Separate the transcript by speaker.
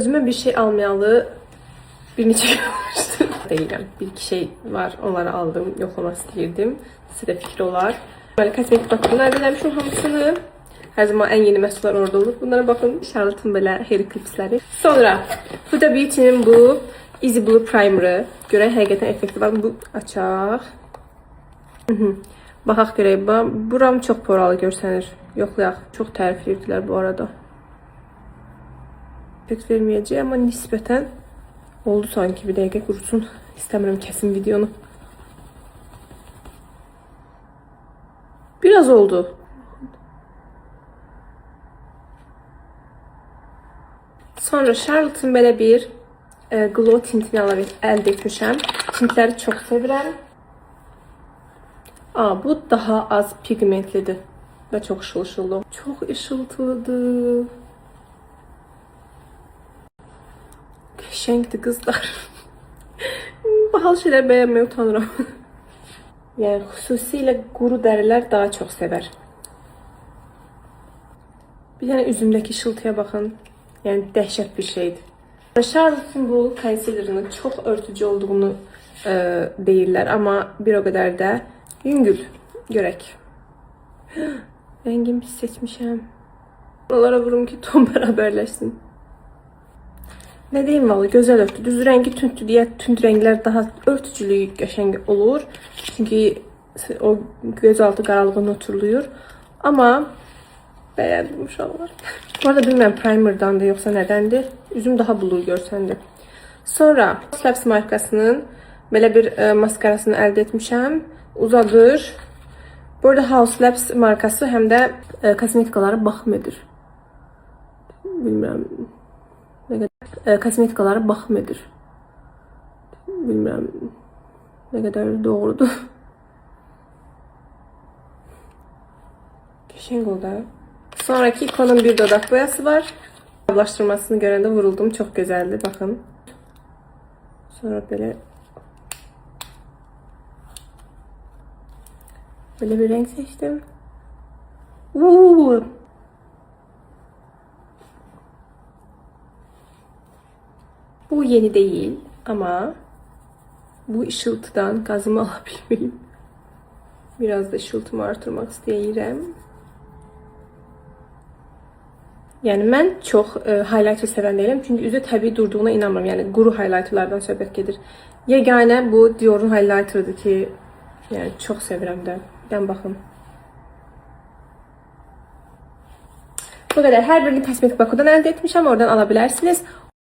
Speaker 1: Özüme bir şey almayalı bir neçə gün olmuştu. Deyiləm. Bir iki şey var. Onları aldım. Yoxlamaq istəyirdim. Sizə fikir olar. Böyle kosmetik bakımlar eləmişim hamısını. Her zaman en yeni məhsullar orada olur. Bunlara bakın. Charlotte'ın böyle hair clipsləri. Sonra Huda Beauty'nin bu Easy Blue Primer'ı. Görək həqiqətən effekti var. Bu açaq. Baxaq görək. Buram çox poralı görsənir. Yoxlayaq. Çox tərifləyirdilər bu arada. Pek vermeyeceğim ama nispeten oldu sanki. Bir dəqiqə qurusun. İstəmirəm kesin videonu. Biraz oldu. Sonra Charlotte'ın böyle bir glow tintini elde etmişəm. Tintləri çox sevirəm. Bu daha az pigmentlidir ve çok ışıltılı. Çok ışıltılıdır. Şenkti kızlar. Bahalı şeyler beğenmeye utanırım. Yani xüsusilə quru dərilər daha çok sever. Bir tane üzümdeki ışıltıya bakın. Yani dehşet bir şeydi. Charlotte'ın bu concealer'ının çok örtücü olduğunu deyirlər ama bir o kadar da yüngül. Görək. Rengimi pis seçmişəm. Buralara vurum ki ton bərabərləşsin. Ne diyeyim valla, güzel örtü. Düz rengi tündü diye tünd renkler daha örtücülüğü qəşəng olur. Çünkü o gözaltı qaralığını oturuluyor. Ama beğendim uşaqlar. Bu arada bilmem primer'dan da yoksa nedendir. Üzüm daha blue görsəndi. Sonra Slaps markasının böyle bir maskarasını elde etmişəm. Uzadır. Bu arada House Labs markası hem de kosmetikalara baxım edir. Bilmem ne kadar kosmetikalara baxım edir. Bilmem ne kadar doğrudur. Keşen oldu. Sonraki Ikon'un bir dudak boyası var. Ablaştırmasını görende vuruldum. Çok güzeldi. Bakın. Sonra böyle bir renk seçtim. Bu yeni değil ama bu ışıltıdan gazımı alabilmeliyim. Biraz da ışıltımı artırmak istəyirəm. Yani ben çok highlighter seven değilim. Çünkü üzü tabii durduğuna inanmıyorum. Yani quru highlighterlardan söhbət gedir. Yegane bu Dior'un highlighter'dır ki yani çok sevirəm də. Ben bakın. Bu kadar. Her birini kosmetik Baku'dan elde etmişim. Oradan alabilirsiniz.